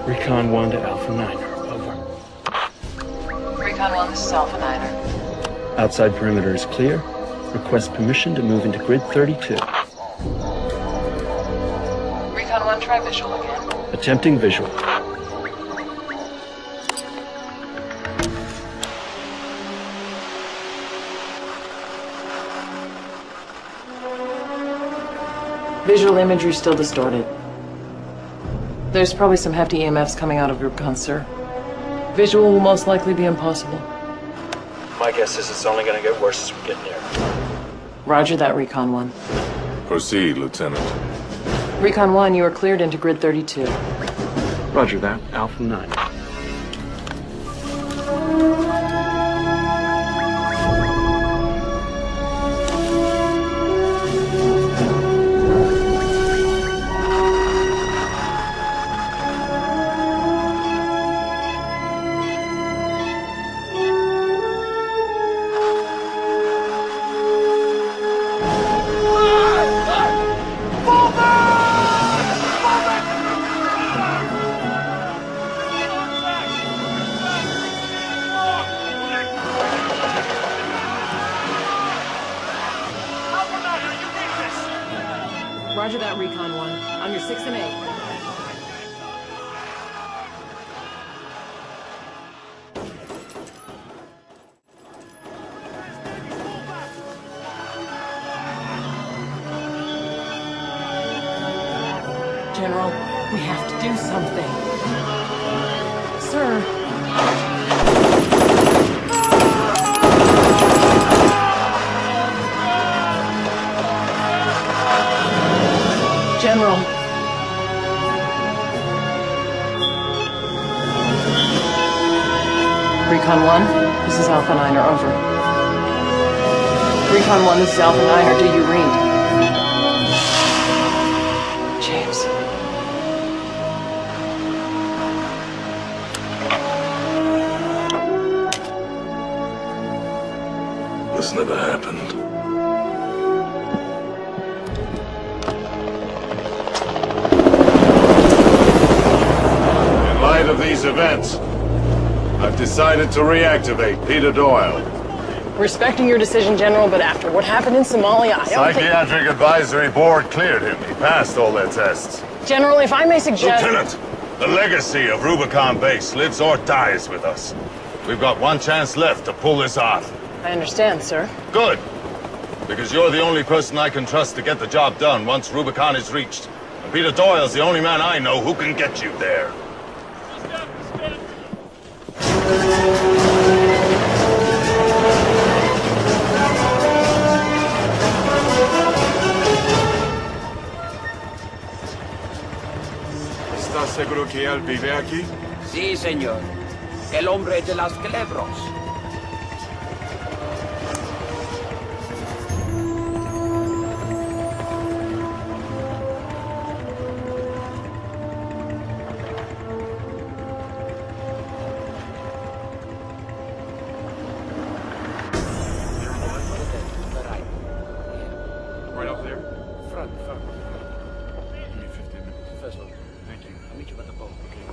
Recon 1 to Alpha 9. Over. Recon 1, this is Alpha 9. Outside perimeter is clear. Request permission to move into grid 32. Recon 1, try visual again. Attempting visual. Visual imagery still distorted. There's probably some hefty EMFs coming out of Rubicon, sir. Visual will most likely be impossible. My guess is it's only going to get worse as we get near. Roger that, Recon 1. Proceed, Lieutenant. Recon 1, you are cleared into grid 32. Roger that, Alpha 9. Roger that, Recon 1. On your 6 and 8. General, we have to do something. Sir. General. Recon 1, this is Alpha 9, over. Recon 1, this is Alpha 9, do you read? James. This never happened. In light of these events, I've decided to reactivate Peter Doyle. Respecting your decision, General, but after what happened in Somalia, I don't think... Psychiatric Advisory Board cleared him. He passed all their tests. General, if I may suggest... Lieutenant, the legacy of Rubicon Base lives or dies with us. We've got one chance left to pull this off. I understand, sir. Good. Because you're the only person I can trust to get the job done once Rubicon is reached. And Peter Doyle's the only man I know who can get you there. ¿Estás seguro que él vive aquí? Sí, señor. El hombre de las culebros. Right up there? Front. Give me 15 minutes. First one. Thank you. I'll meet you at the boat. Okay.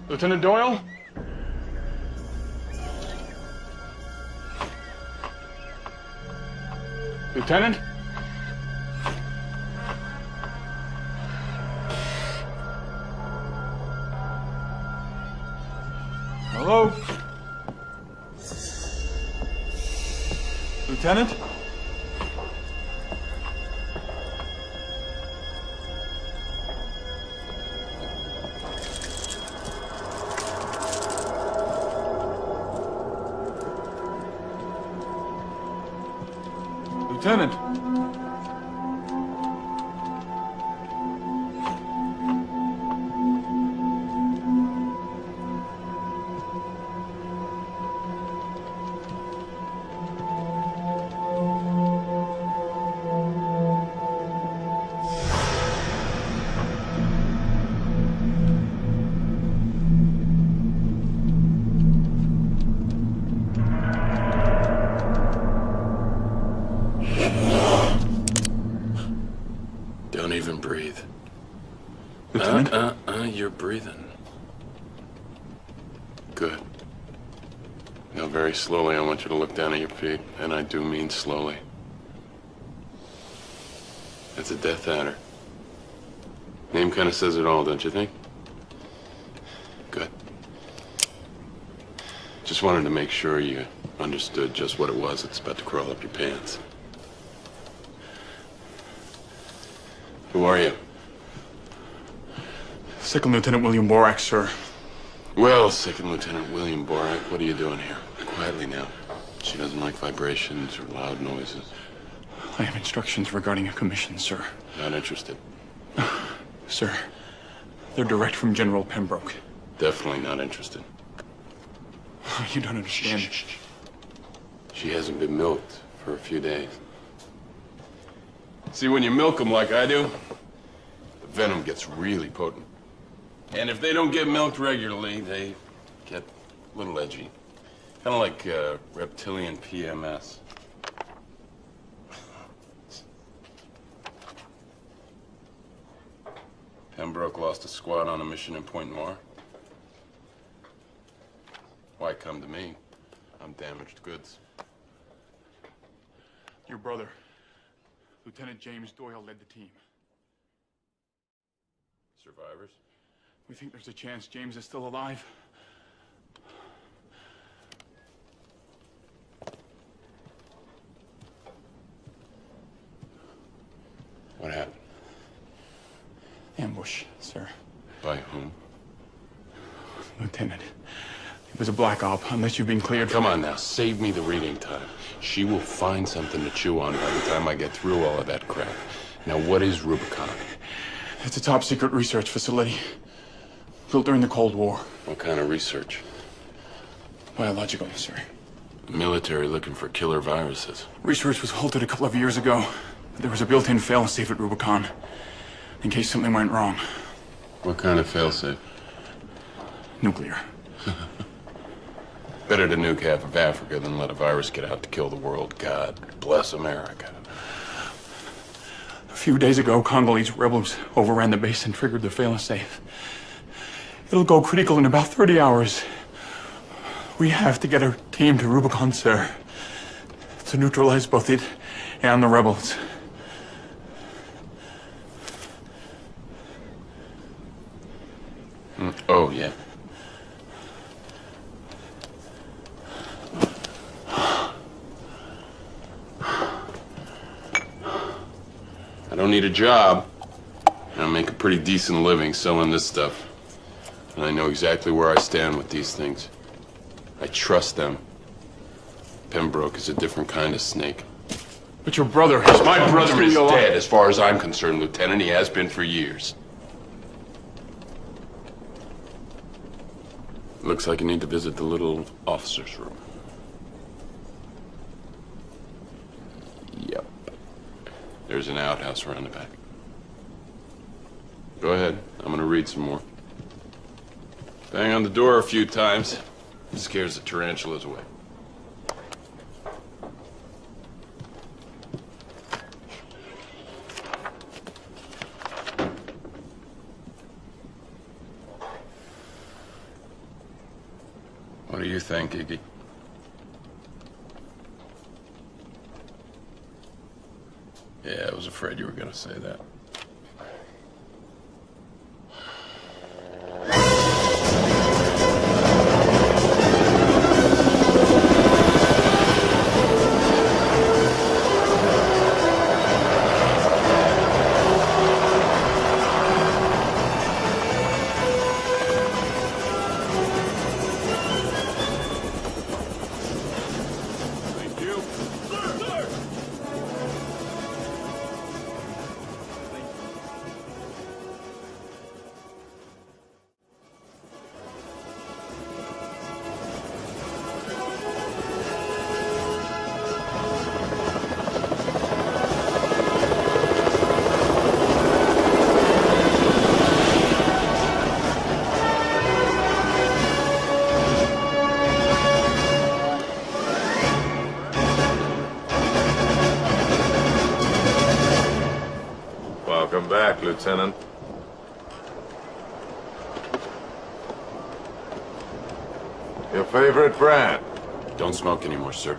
Lieutenant Doyle? Lieutenant? Hello? Lieutenant? Lieutenant? you're breathing. Good. Now, very slowly, I want you to look down at your feet, and I do mean slowly. That's a Death Adder. Name kind of says it all, don't you think? Good. Just wanted to make sure you understood just what it was that's about to crawl up your pants. Who are you? Second Lieutenant William Borak, sir. Well, Second Lieutenant William Borak, what are you doing here? Quietly now. She doesn't like vibrations or loud noises. I have instructions regarding a commission, sir. Not interested. Sir, they're direct from General Pembroke. Definitely not interested. You don't understand. Shh. She hasn't been milked for a few days. See, when you milk them like I do, the venom gets really potent. And if they don't get milked regularly, they get a little edgy. Kind of like reptilian PMS. Pembroke lost a squad on a mission in Point Noir. Why come to me? I'm damaged goods. Your brother, Lieutenant James Doyle, led the team. Survivors? We think there's a chance James is still alive. What happened? Ambush, sir. By whom? Lieutenant, it was a black op, unless you've been cleared. Come on now, save me the reading time. She will find something to chew on by the time I get through all of that crap. Now, what is Rubicon? It's a top secret research facility. Built during the Cold War. What kind of research? Biological, sir. Military looking for killer viruses. Research was halted a couple of years ago. There was a built-in failsafe at Rubicon, in case something went wrong. What kind of failsafe? Nuclear. Better to nuke half of Africa than let a virus get out to kill the world. God bless America. A few days ago, Congolese rebels overran the base and triggered the failsafe. It'll go critical in about 30 hours. We have to get our team to Rubicon, sir, to neutralize both it and the rebels. Oh, yeah. I don't need a job. I make a pretty decent living selling this stuff. And I know exactly where I stand with these things. I trust them. Pembroke is a different kind of snake. But your brother has... My brother is dead, as far as I'm concerned, Lieutenant. He has been for years. Looks like you need to visit the little officer's room. Yep. There's an outhouse around the back. Go ahead. I'm gonna read some more. Bang on the door a few times. It scares the tarantulas away. What do you think, Iggy? Yeah, I was afraid you were gonna say that. Welcome back, Lieutenant. Your favorite brand? Don't smoke anymore, sir.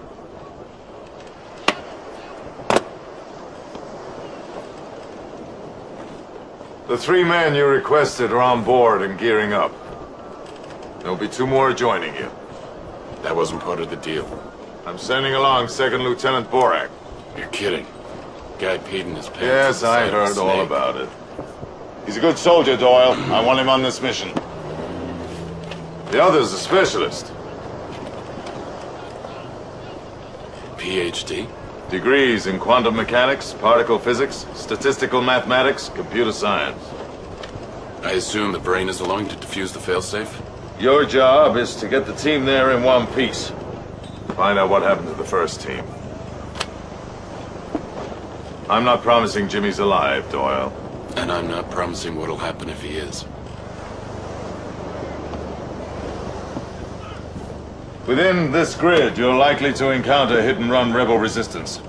The 3 men you requested are on board and gearing up. There'll be 2 more joining you. That wasn't part of the deal. I'm sending along 2nd Lieutenant Borak. You're kidding. Guy peed in his pants. Yes, I heard all about it. He's a good soldier, Doyle. I want him on this mission. The other's a specialist. PhD? Degrees in quantum mechanics, particle physics, statistical mathematics, computer science. I assume the brain is allowing to defuse the failsafe? Your job is to get the team there in one piece. Find out what happened to the first team. I'm not promising Jimmy's alive, Doyle. And I'm not promising what'll happen if he is. Within this grid, you're likely to encounter hit-and-run rebel resistance.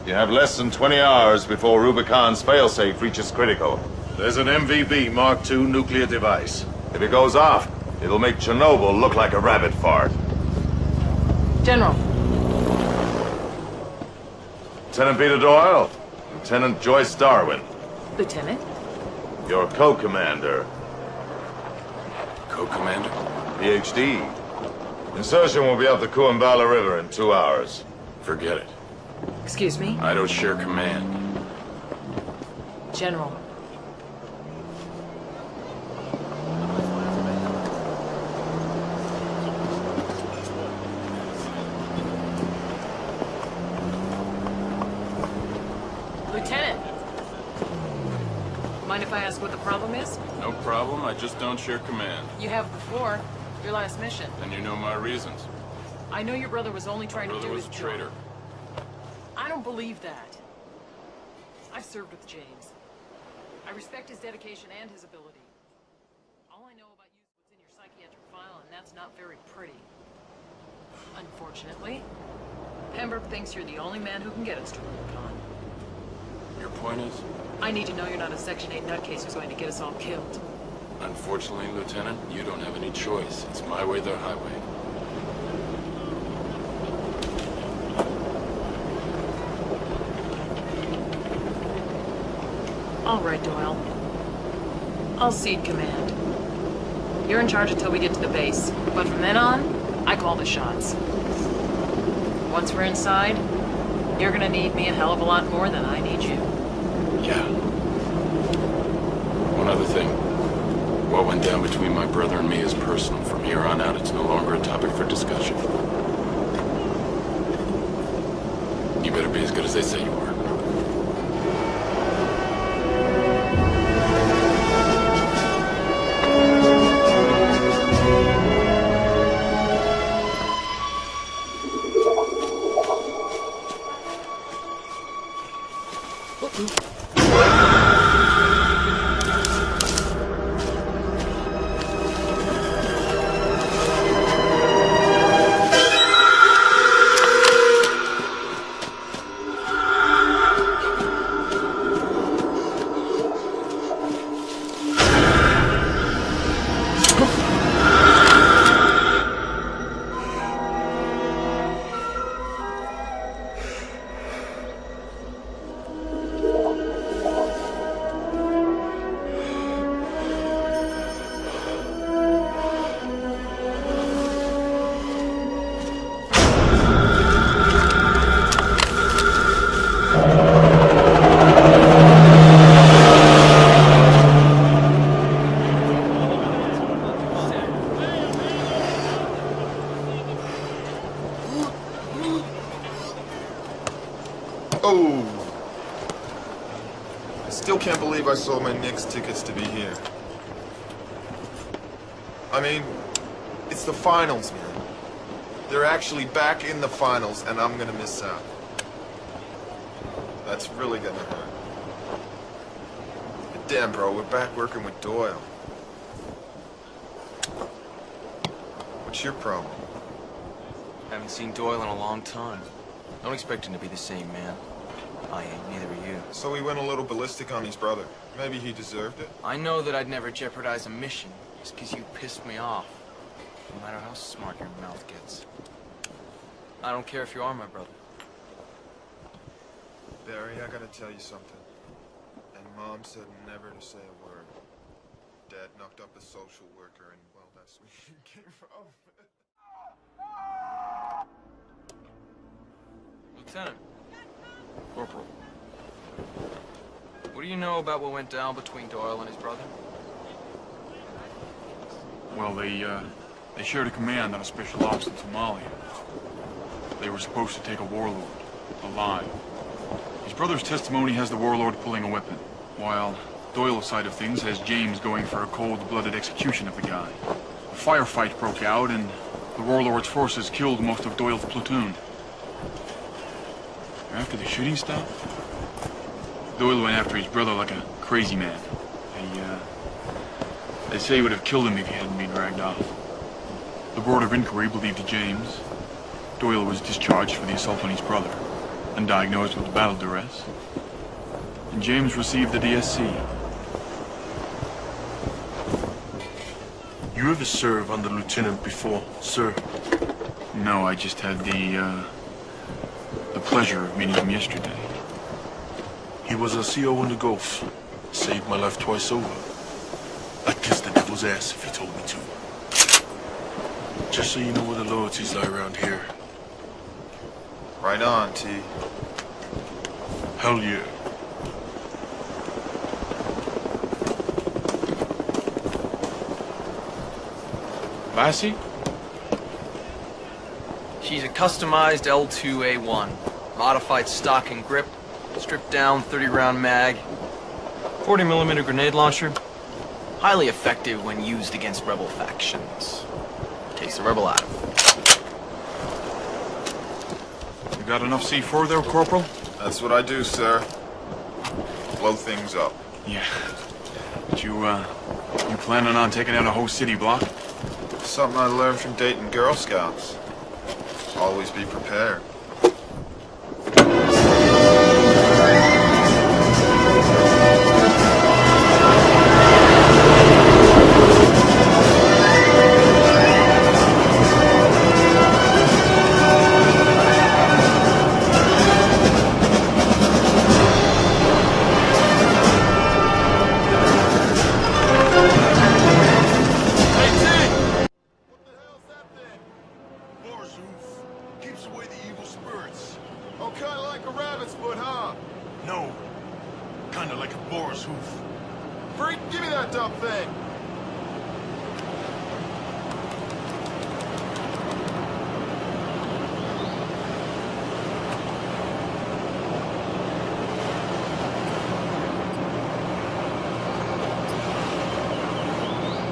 You have less than 20 hours before Rubicon's failsafe reaches critical. There's an MVB Mark II nuclear device. If it goes off, it'll make Chernobyl look like a rabbit fart. General. Lieutenant Peter Doyle, Lieutenant Joyce Darwin, Lieutenant? your co-commander, Co-commander? PhD. Insertion will be up the Kuambala River in 2 hours. Forget it. Excuse me? I don't share command. General. Lieutenant! Mind if I ask what the problem is? No problem, I just don't share command. You have before. Your last mission. And you know my reasons. I know your brother was only trying to Brother do was his a traitor. job. I don't believe that. I've served with James. I respect his dedication and his ability. All I know about you is what's in your psychiatric file, and that's not very pretty. Unfortunately, Pembroke thinks you're the only man who can get us to Rubicon. Your point is? I need to know you're not a Section 8 nutcase who's going to get us all killed. Unfortunately, Lieutenant, you don't have any choice. It's my way, the highway. All right, Doyle. I'll cede command. You're in charge until we get to the base, but from then on, I call the shots. Once we're inside, you're gonna need me a hell of a lot more than I need you. Yeah. One other thing. What went down between my brother and me is personal. From here on out, it's no longer a topic for discussion. You better be as good as they say you are. Oh! I still can't believe I sold my Knicks tickets to be here. I mean, it's the finals, man. They're actually back in the finals, and I'm gonna miss out. That's really gonna hurt. But damn, bro, we're back working with Doyle. What's your problem? Haven't seen Doyle in a long time. Don't expect him to be the same man. I ain't, neither are you. So he went a little ballistic on his brother. Maybe he deserved it. I know that I'd never jeopardize a mission just because you pissed me off. No matter how smart your mouth gets. I don't care if you are my brother. Barry, I gotta tell you something. And Mom said never to say a word. Dad knocked up a social worker, and well, that's where he came from. Lieutenant. Corporal. What do you know about what went down between Doyle and his brother? Well, they shared a command on a special ops in Somalia. They were supposed to take a warlord, alive. His brother's testimony has the warlord pulling a weapon, while Doyle's side of things has James going for a cold-blooded execution of the guy. A firefight broke out, and the warlord's forces killed most of Doyle's platoon. After the shooting stopped, Doyle went after his brother like a crazy man. They say he would have killed him if he hadn't been dragged off. The Board of Inquiry believed James. Doyle was discharged for the assault on his brother and diagnosed with battle duress. And James received the DSC. You ever served under lieutenant before, sir? No, I just had the pleasure of meeting him yesterday. He was a CO in the Gulf. Saved my life twice over. I'd kiss the devil's ass if he told me to. Just so you know where the loyalties lie around here. Right on, T. Hell yeah. Lassie? She's a customized L2A1. Modified stock and grip. Stripped down 30-round mag. 40mm grenade launcher. Highly effective when used against rebel factions. Takes the rebel out. You got enough C4 there, Corporal? That's what I do, sir. Blow things up. Yeah. But you planning on taking out a whole city block? Something I learned from dating Girl Scouts. Always be prepared.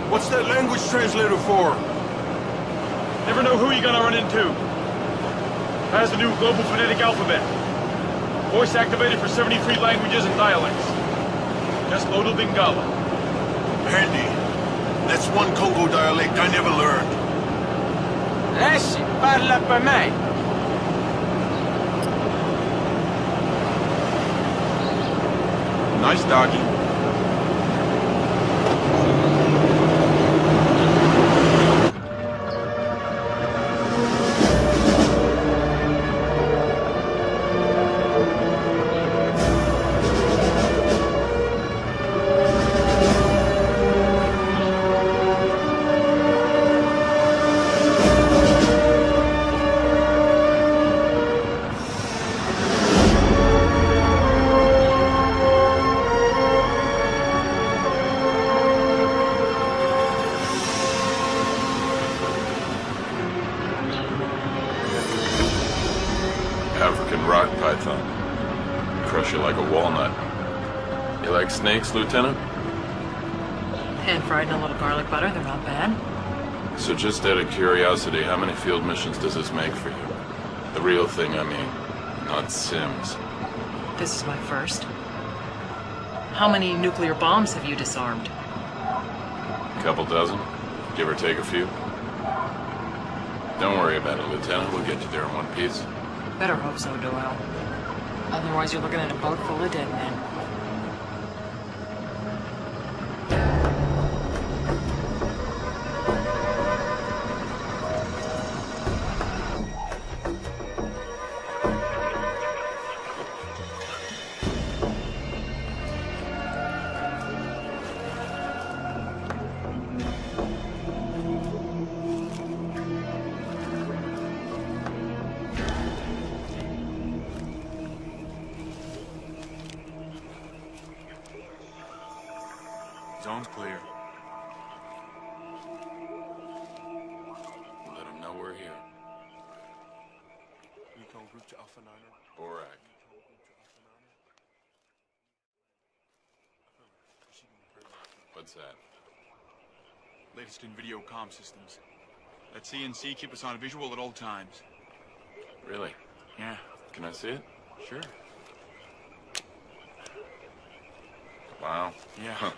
What's that language translator for? Never know who you're gonna run into. Has the new global phonetic alphabet. Voice activated for 73 languages and dialects. Just load Lingala. Handy. That's one Congo dialect I never learned. Si parla per me. Nice doggy. African rock python. Crush you like a walnut. You like snakes, Lieutenant? Pan-fried in a little garlic butter, they're not bad. So just out of curiosity, how many field missions does this make for you? The real thing, I mean, not Sims. This is my first. How many nuclear bombs have you disarmed? A couple dozen, give or take a few. Don't worry about it, Lieutenant. We'll get you there in one piece. Better hope so, Doyle. Otherwise you're looking at a boat full of dead men. Zone's clear. Let them know we're here. Recon group to Alpha 9. Borak. What's that? Latest in video comm systems. Let CNC keep us on visual at all times. Really? Yeah, Can I see it? sure. Wow. Yeah. Huh.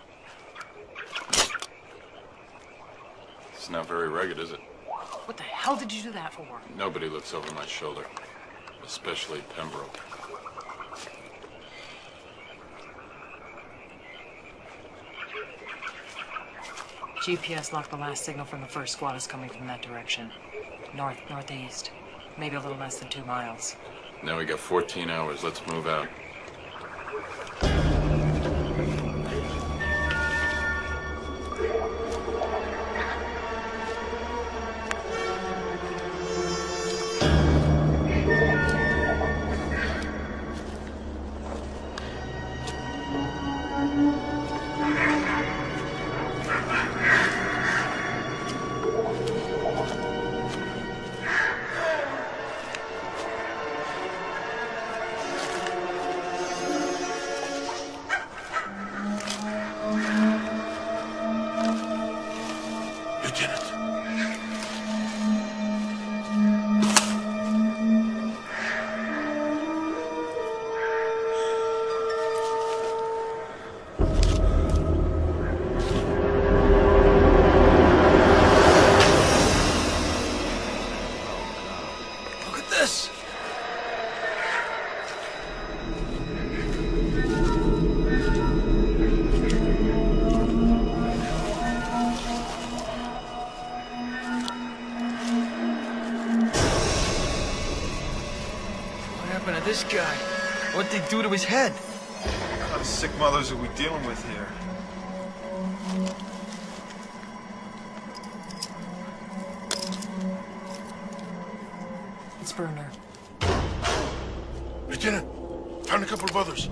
It's not very rugged, is it? What the hell did you do that for? Nobody looks over my shoulder. Especially Pembroke. GPS locked the last signal from the first squad is coming from that direction. Northeast. Maybe a little less than 2 miles. Now we got 14 hours. Let's move out. Lieutenant. Look at this! What happened to this guy? What'd they do to his head? What kind of sick mothers are we dealing with here? It's Burner. Lieutenant, found a couple of others.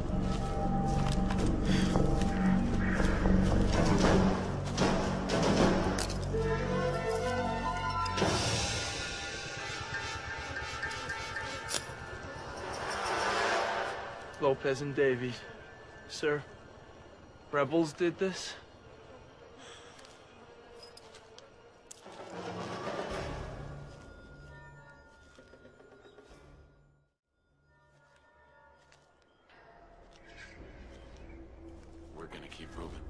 Lopez and Davies. Sir, rebels did this? We're gonna keep moving.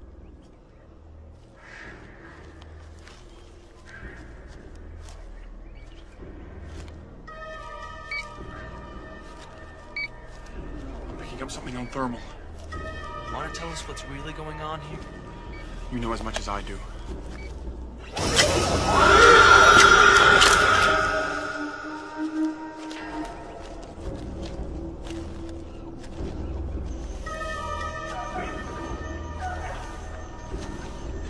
Picking up something on thermal. Want to tell us what's really going on here? You know as much as I do.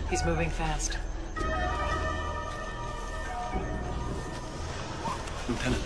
He's moving fast. Lieutenant.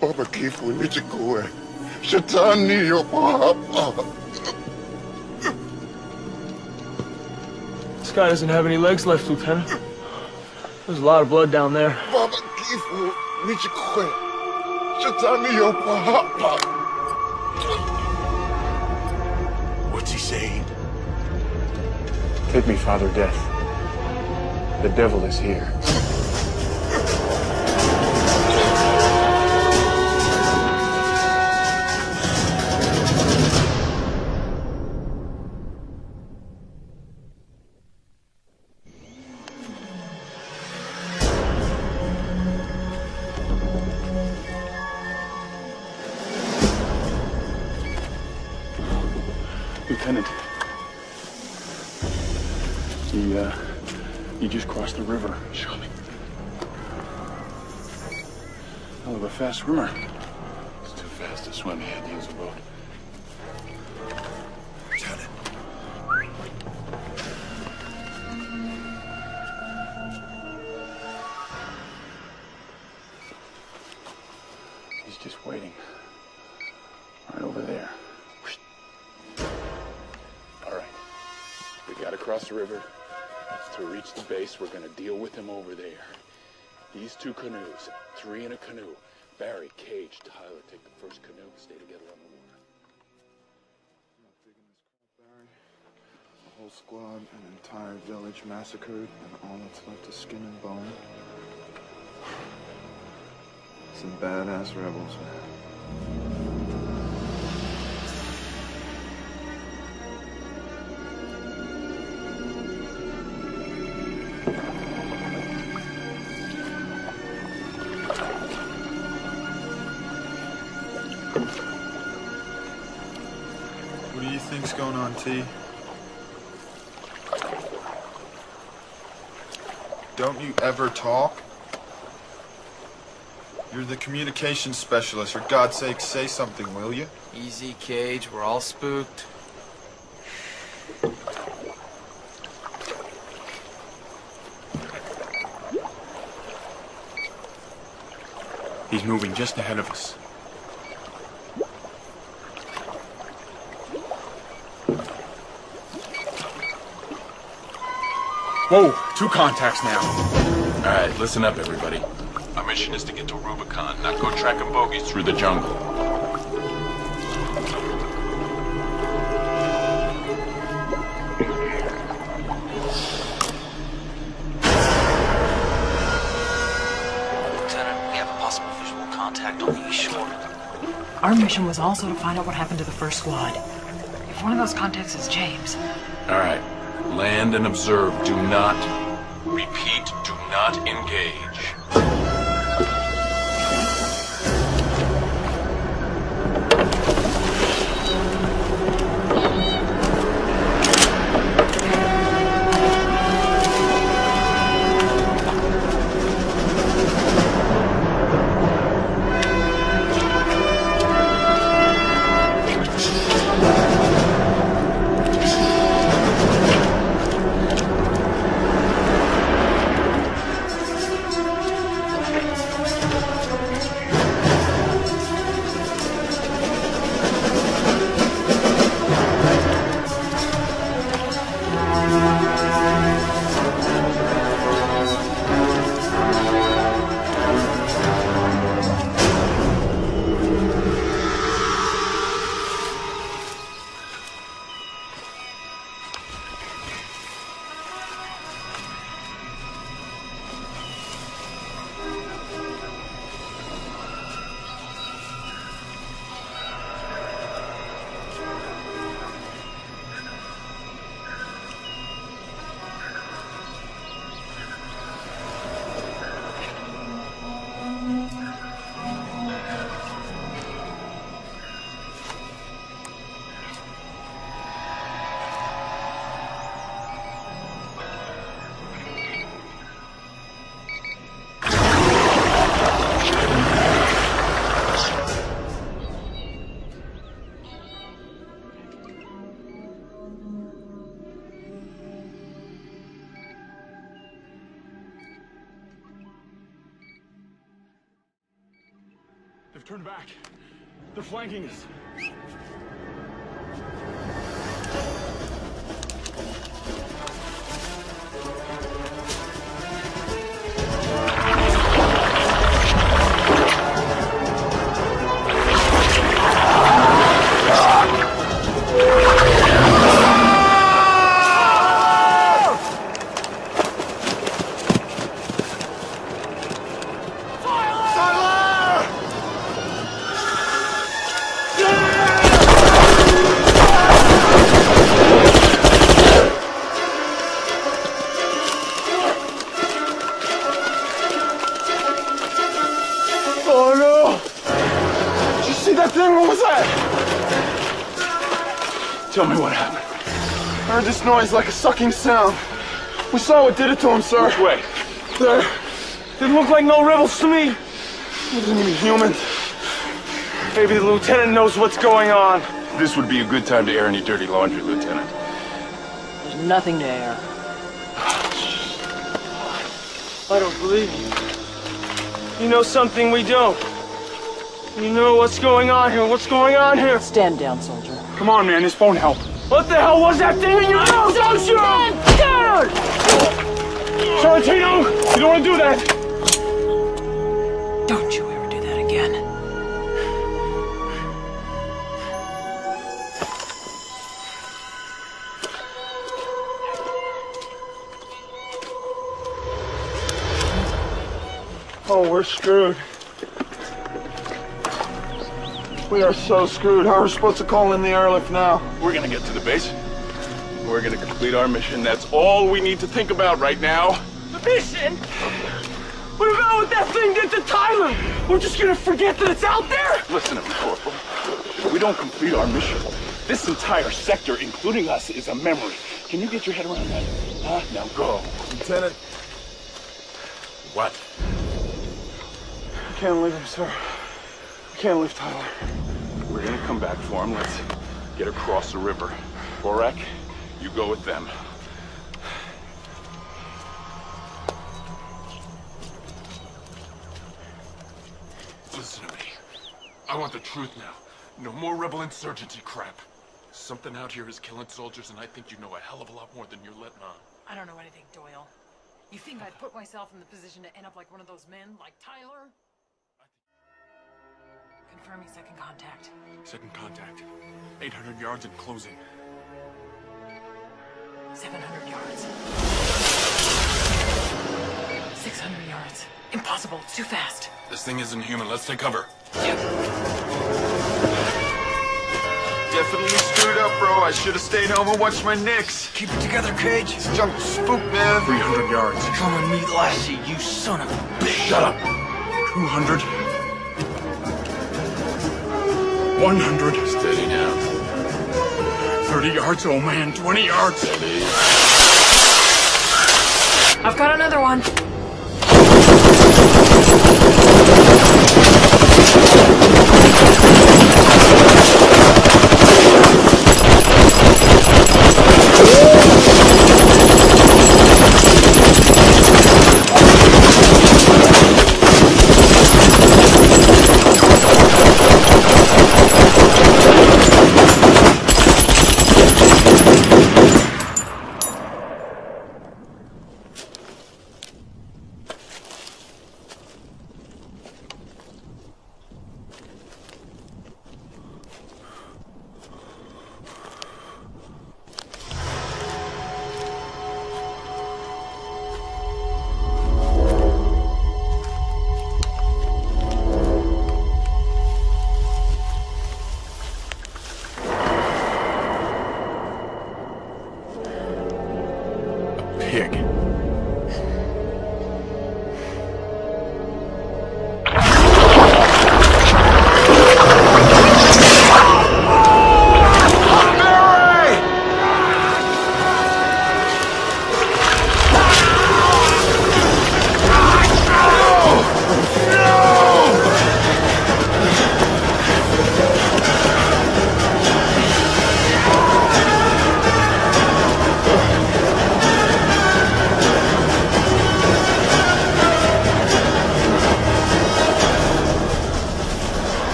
Baba Kifu Nichikue. Shatani yo Papa. This guy doesn't have any legs left, Lieutenant. There's a lot of blood down there. Baba Kifu Nichikue. Shatani yo Papa. What's he saying? Take me, Father Death. The devil is here. Lieutenant, he just crossed the river. Show me. Hell of a fast swimmer. It's too fast to swim. He had to use a boat. Lieutenant. He's just waiting. Right over there. All right. We gotta cross the river. To reach the base, we're gonna deal with him over there. These two canoes, 3 in a canoe. Barry, Cage, Tyler, take the first canoe, stay together on the water. I'm not digging this crap, Barry. A whole squad, an entire village massacred, and all that's left is skin and bone. Some badass rebels, man. What do you think's going on, T? Don't you ever talk? You're the communications specialist. For God's sake, say something, will you? Easy, Cage. We're all spooked. He's moving just ahead of us. Whoa, 2 contacts now. All right, listen up, everybody. Our mission is to get to Rubicon, not go tracking bogeys through the jungle. Lieutenant, we have a possible visual contact on the east shore. Our mission was also to find out what happened to the first squad. If one of those contacts is James. All right, land and observe. Do not, repeat, do not engage. They've turned back. They're flanking us. Oh no! Did you see that thing? What was that? Tell me what happened. I heard this noise like a sucking sound. We saw what did it to him, sir. Which way? There. Didn't look like no rebels to me. Wasn't even human. Maybe the lieutenant knows what's going on. This would be a good time to air any dirty laundry, Lieutenant. There's nothing to air. I don't believe you. You know something we don't. You know what's going on here. What's going on here? Stand down, soldier. Come on, man. This won't help. What the hell was that thing in your nose? Don't shoot him! Down! Sorrentino, you don't want to do that. Don't you ever do that again. Oh, we're screwed. We are so screwed. How are we supposed to call in the airlift now? We're gonna get to the base. We're gonna complete our mission. That's all we need to think about right now. The mission? What about what that thing did to Tyler? We're just gonna forget that it's out there? Listen to me, Corporal. If we don't complete our mission, this entire sector, including us, is a memory. Can you get your head around that? Huh? Now go. Lieutenant. What? We can't leave him, sir. We can't leave Tyler. We're gonna come back for him. Let's get across the river. Borak, you go with them. Listen to me. I want the truth now. No more rebel insurgency crap. Something out here is killing soldiers, and I think you know a hell of a lot more than you're letting on. I don't know anything, Doyle. You think I'd put myself in the position to end up like one of those men, like Tyler? Confirming second contact. Second contact. 800 yards and closing. 700 yards. 600 yards. Impossible. It's too fast. This thing isn't human. Let's take cover. Definitely screwed up, bro. I should have stayed home and watched my Knicks. Keep it together, Cage. This junk spook, man. 300 yards. Come and meet Lassie, you son of a bitch. Shut up. 200. 100. Steady now. 30 yards, oh man. 20 yards. Steady. I've got another one.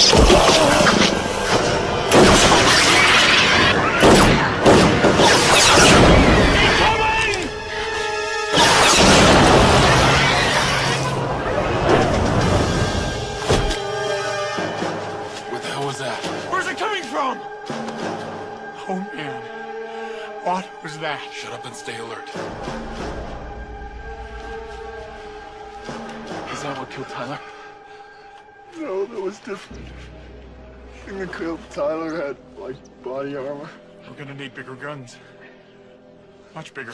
What the hell was that? Where's it coming from? Oh, man. What was that? Shut up and stay alert. Is that what killed Tyler? No, that was different. I think the killed Tyler had, like, body armor. We're gonna need bigger guns. Much bigger.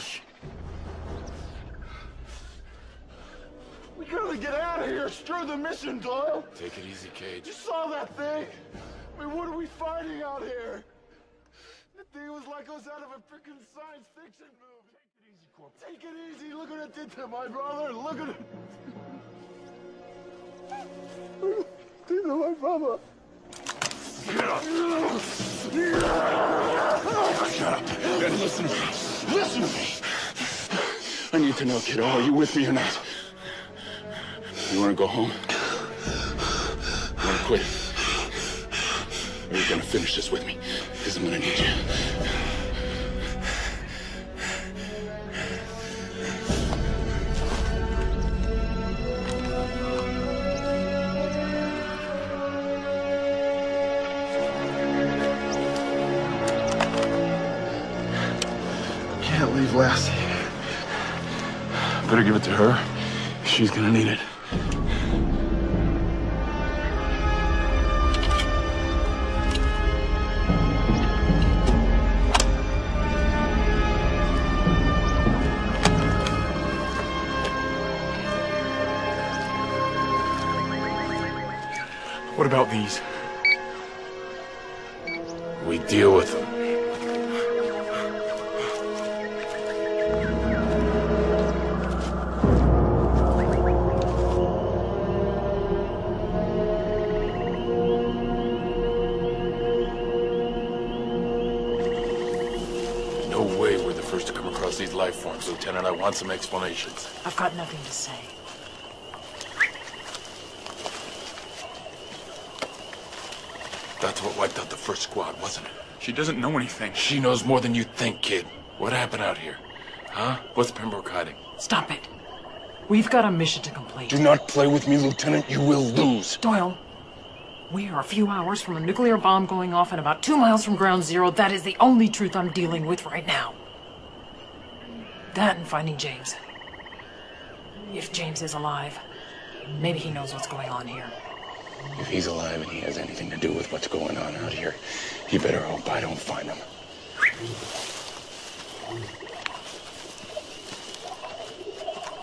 We gotta get out of here. Screw the mission, Doyle. Take it easy, Cage. You saw that thing? I mean, what are we fighting out here? The thing was like it was out of a freaking science fiction movie. Take it easy, Corp. Take it easy. Look what it did to my brother. Look at it. Did to my brother. Get up. Shut up. And listen to me. Listen to me. I need to know, kiddo, are you with me or not? You want to go home? You want to quit? Or are you going to finish this with me? Because I'm going to need you. Can't leave Lassie. Better give it to her. She's going to need it. What about these? We deal with them. No way we're the first to come across these life forms, Lieutenant. I want some explanations. I've got nothing to say. That's what wiped out the first squad, wasn't it? She doesn't know anything. She knows more than you think, kid. What happened out here? Huh? What's Pembroke hiding? Stop it. We've got a mission to complete. Do not play with me, Lieutenant. You will lose. Doyle, we are a few hours from a nuclear bomb going off and about 2 miles from Ground Zero. That is the only truth I'm dealing with right now. That and finding James. If James is alive, maybe he knows what's going on here. If he's alive and he has anything to do with what's going on out here, he better hope I don't find him.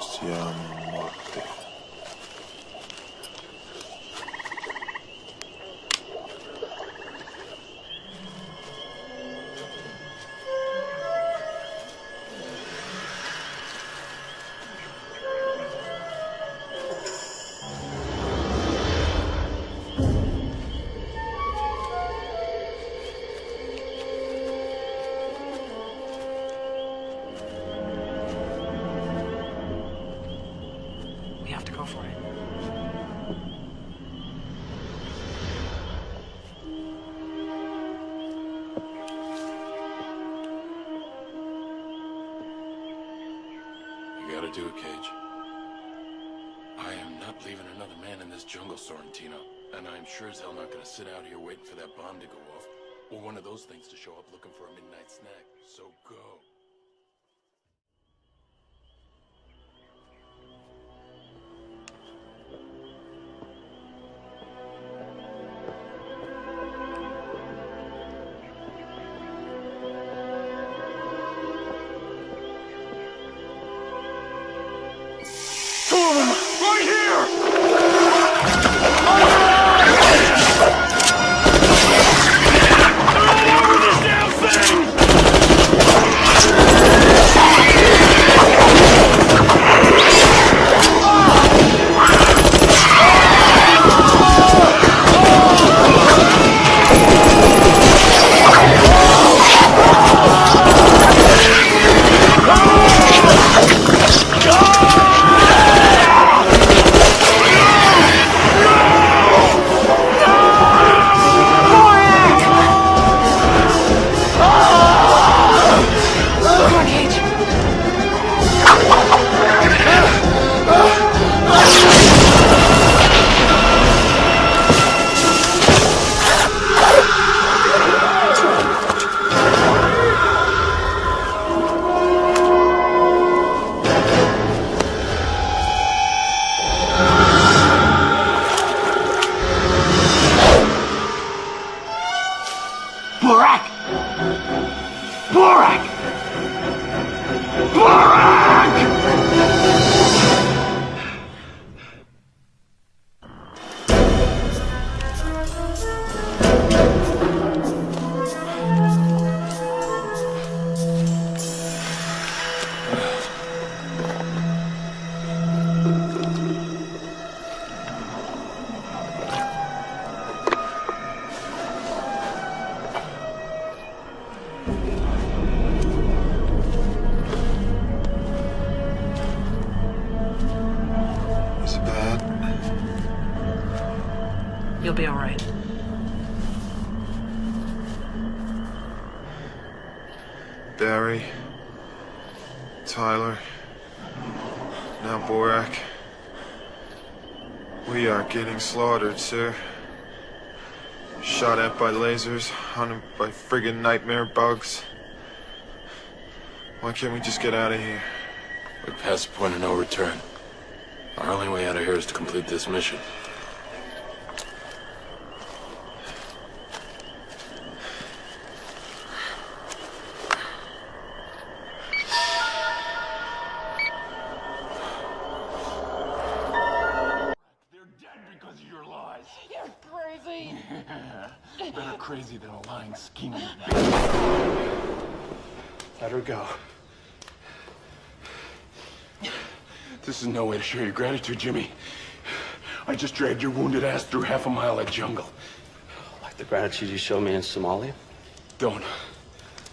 Siamo morti. We have to go for it. You gotta do it, Cage. I am not leaving another man in this jungle, Sorrentino. And I'm sure as hell not gonna sit out here waiting for that bomb to go off. Or one of those things to show up looking for a midnight snack. So go. Right here! Over this damn thing! Borak! Borak! Is it bad? You'll be all right. Barry, Tyler, now Borak. We are getting slaughtered, sir. Shot at by lasers, hunted by friggin' nightmare bugs. Why can't we just get out of here? We're past the point of no return. Our only way out of here is to complete this mission. Because of your lies. You're crazy. Better crazy than a lying, scheming bitch. Let her go. This is no way to show your gratitude, Jimmy. I just dragged your wounded ass through half a mile of jungle. Like the gratitude you showed me in Somalia? Don't.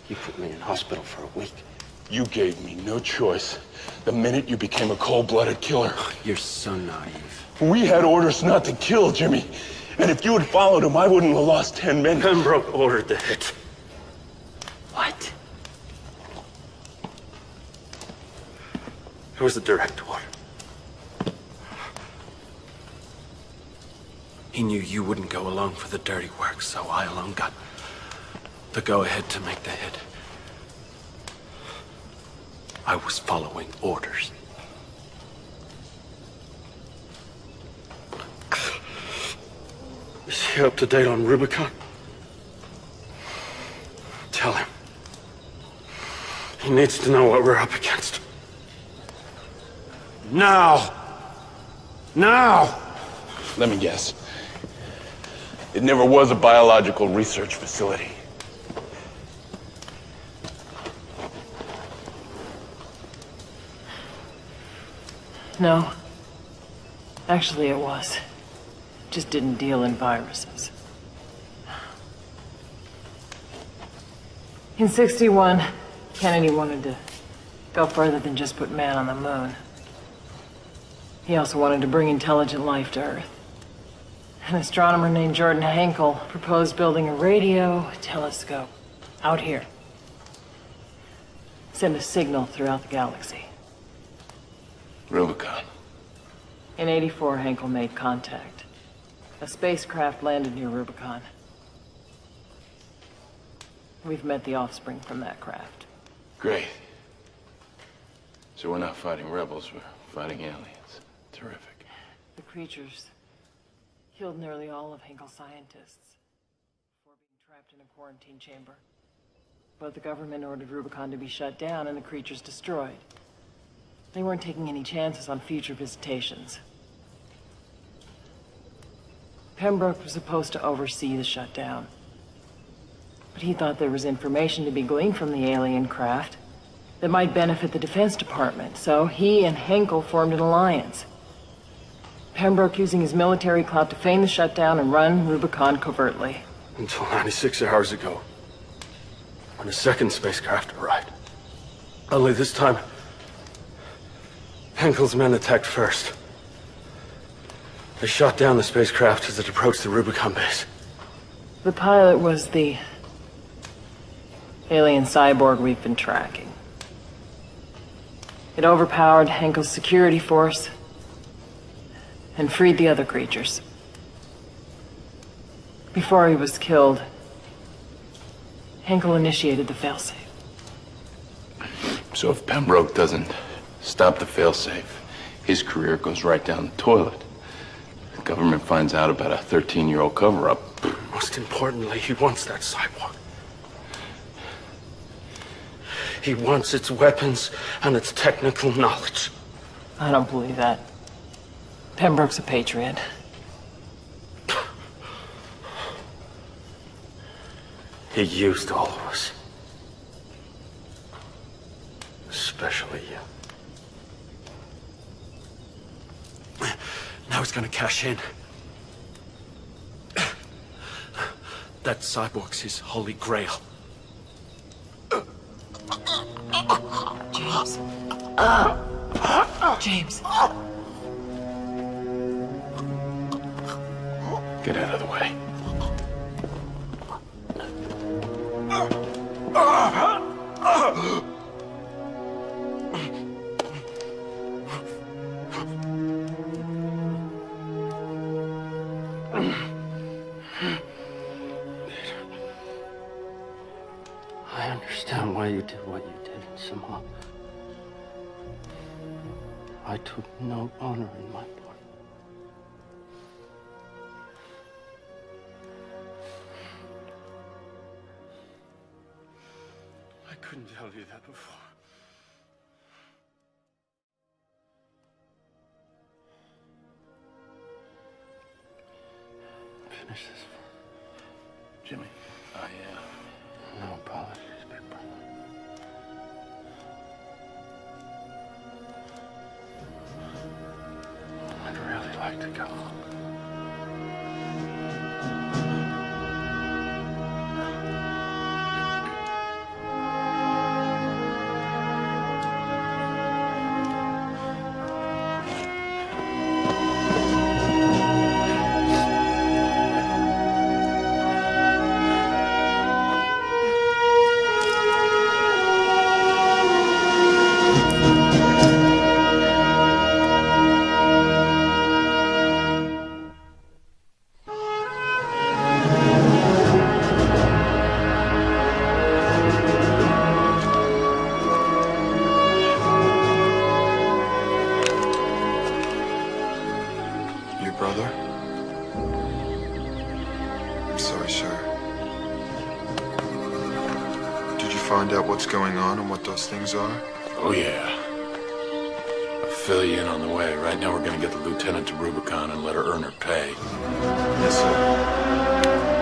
You put me in hospital for a week. You gave me no choice the minute you became a cold-blooded killer. You're so naive. We had orders not to kill, Jimmy. And if you had followed him, I wouldn't have lost 10 men. Pembroke ordered the hit. What? It was a direct order. He knew you wouldn't go along for the dirty work, so I alone got the go-ahead to make the hit. I was following orders. Is he up to date on Rubicon? Tell him. He needs to know what we're up against. Now! Now! Let me guess. It never was a biological research facility. No. Actually, it was. Just didn't deal in viruses. In '61, Kennedy wanted to go further than just put man on the moon. He also wanted to bring intelligent life to Earth. An astronomer named Jordan Hankel proposed building a radio telescope out here. Send a signal throughout the galaxy. Rubicon. In '84, Hankel made contact. A spacecraft landed near Rubicon. We've met the offspring from that craft. Great. So we're not fighting rebels, we're fighting aliens. Terrific. The creatures killed nearly all of Hankel's scientists before being trapped in a quarantine chamber. But the government ordered Rubicon to be shut down and the creatures destroyed. They weren't taking any chances on future visitations. Pembroke was supposed to oversee the shutdown. But he thought there was information to be gleaned from the alien craft that might benefit the Defense Department, so he and Hankel formed an alliance. Pembroke using his military clout to feign the shutdown and run Rubicon covertly. Until 96 hours ago, when a second spacecraft arrived. Only this time, Hankel's men attacked first. They shot down the spacecraft as it approached the Rubicon base. The pilot was the alien cyborg we've been tracking. It overpowered Hankel's security force and freed the other creatures. Before he was killed, Hankel initiated the failsafe. So if Pembroke doesn't stop the failsafe, his career goes right down the toilet. The government finds out about a 13-year-old cover-up. Most importantly, he wants that cyborg. He wants its weapons and its technical knowledge. I don't believe that. Pembroke's a patriot. He used all of us. Especially you. Now he's gonna cash in. That cyborg's his holy grail. James. James. Get out of the way. I understand why you did what you did, Simone. I took no honor in my blood. I couldn't tell you that before. Finish this for Jimmy, no apologies, big brother. I'd really like to go home. Your brother? I'm sorry, sir. Did you find out what's going on and what those things are? Oh, yeah. I'll fill you in on the way. Right now, we're gonna get the lieutenant to Rubicon and let her earn her pay. Yes, sir.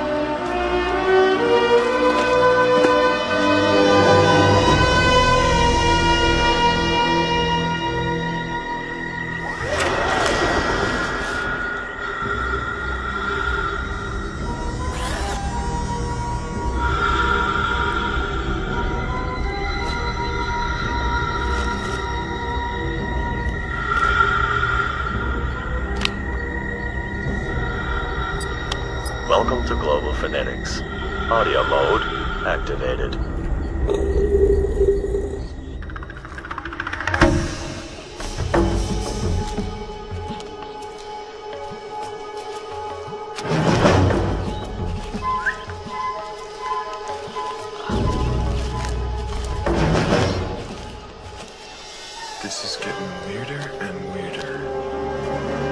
Welcome to Global Phonetics. Audio mode activated. This is getting weirder and weirder.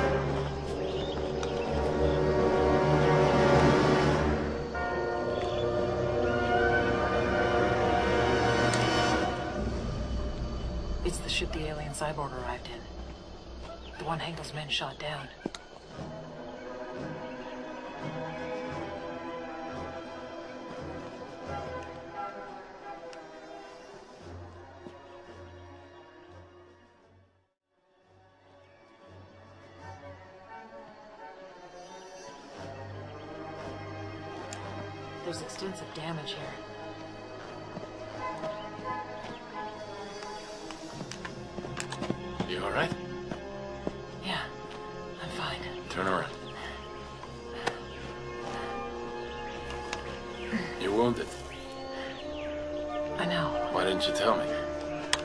It's the ship the alien cyborg arrived in. The one Henkel's men shot down. There's extensive damage here. You all right? Yeah, I'm fine. Turn around. You're wounded. I know, Why didn't you tell me?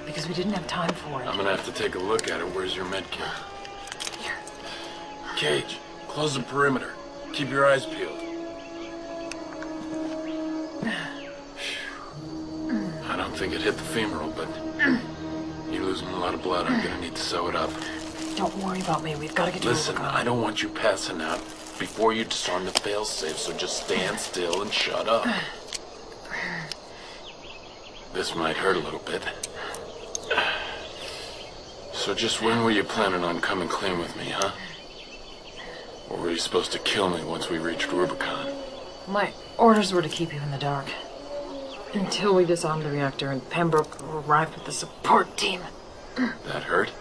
because we didn't have time for it. I'm gonna have to take a look at it. Where's your med kit? Here. Cage, close the perimeter. Keep your eyes peeled. I don't think it hit the femoral, but you're losing a lot of blood. I'm gonna need to sew it up. Don't worry about me. We've got to get to Listen, Rubicon. I don't want you passing out before you disarm the failsafe, so just stand still and shut up. This might hurt a little bit. So just when were you planning on coming clean with me, huh? Or were you supposed to kill me once we reached Rubicon? My orders were to keep you in the dark. Until we disarmed the reactor and Pembroke arrived with the support team. That hurt?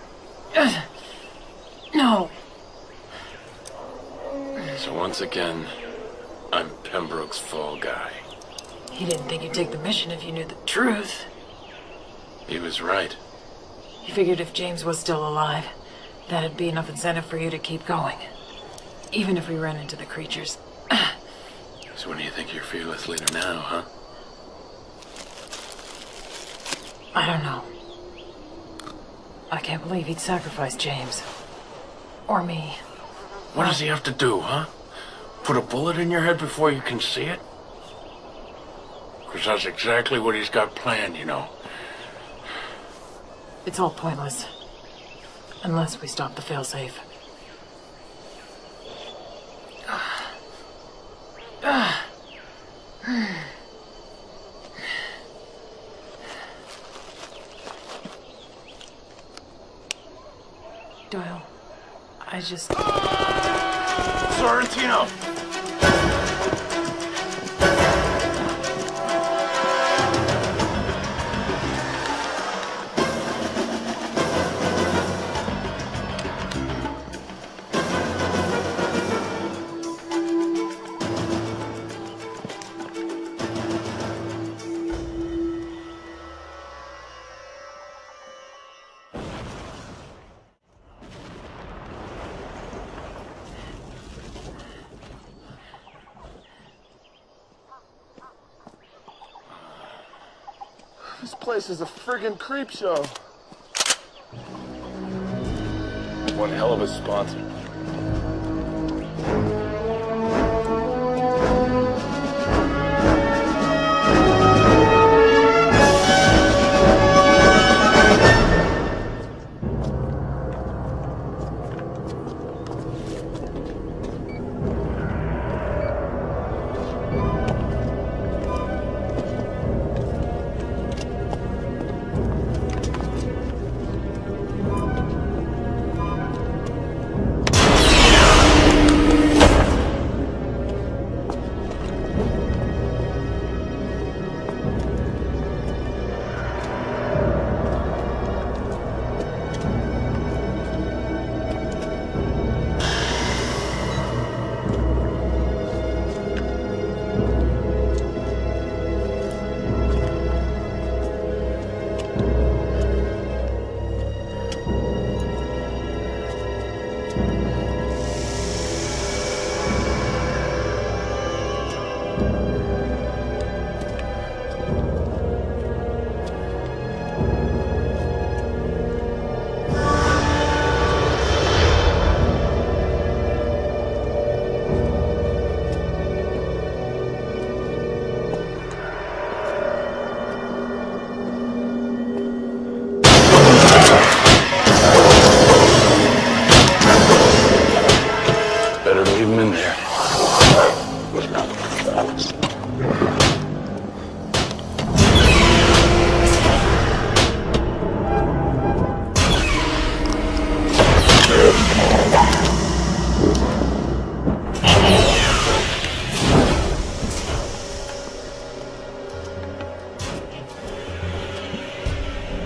No. So once again, I'm Pembroke's fall guy. He didn't think you'd take the mission if you knew the truth. He was right. He figured if James was still alive, that'd be enough incentive for you to keep going. Even if we ran into the creatures. So when do you think you're fearless leader now, huh? I don't know. I can't believe he'd sacrifice James. Or me. What does he have to do, huh? Put a bullet in your head before you can see it? Because that's exactly what he's got planned, you know. It's all pointless. Unless we stop the failsafe. Doyle, I just... Sorrentino! This place is a friggin' creep show. One hell of a sponsor.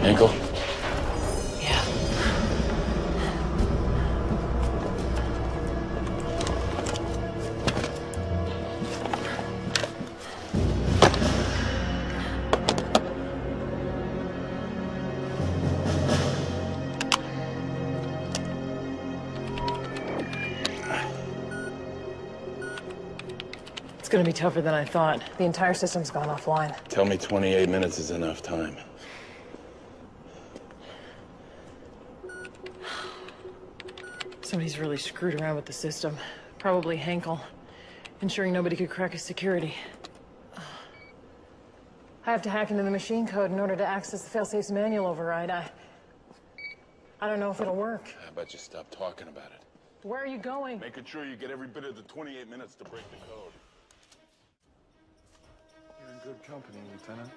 Ankle? Yeah. It's gonna be tougher than I thought. The entire system's gone offline. Tell me 28 minutes is enough time. Somebody's really screwed around with the system. Probably Henkel. Ensuring nobody could crack his security. I have to hack into the machine code in order to access the failsafe's manual override. I don't know if it'll work. How about you stop talking about it? Where are you going? Making sure you get every bit of the 28 minutes to break the code. You're in good company, Lieutenant.